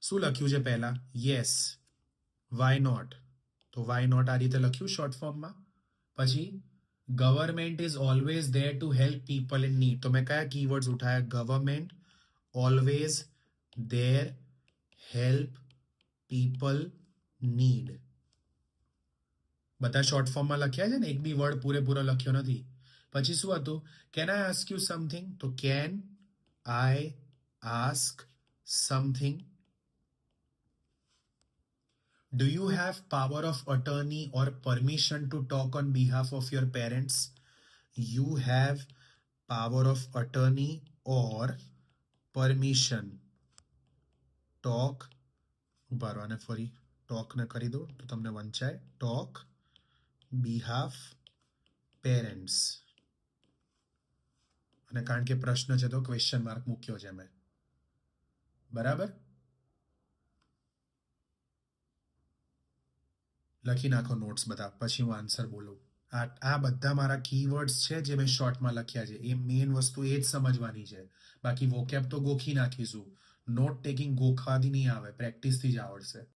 શું લખ્યું છે પહેલા? યસ. Why not? તો વાય નોટ આ રીતે લખ્યું શોર્ટ ફોર્મમાં. પછી government is always there to help people in need. તો મેં કયા કીવર્ડ્સ ઉઠાયા? Government, always, there, help, people, need. બધા શોર્ટ ફોર્મમાં લખ્યા છે ને, એક બી વર્ડ પૂરેપૂરો લખ્યો નથી. પછી શું હતું? Can I ask you something? તો can I ask something? Do you have power of attorney or permission to talk on behalf of your parents? You have power of attorney or permission. Talk. ઉભા રહો, અને ફરી talk ને કરી દો તો તમને વંચાય. Talk behalf parents. અને કારણ કે પ્રશ્ન છે તો ક્વેશ્ચન માર્ક મૂક્યો છે મેં. બરાબર? લખી નાખો નોટ્સ બધા, પછી હું આન્સર બોલું. આ બધા મારા કીવર્ડ્સ છે જે મેં શોર્ટમાં લખ્યા છે. એ મેઇન વસ્તુ એ જ સમજવાની છે. બાકી વોકેબ તો ગોખી નાખીશું. નોટ ટેકિંગ ગોખવાથી નહીં આવે, પ્રેક્ટિસથી જ આવડશે.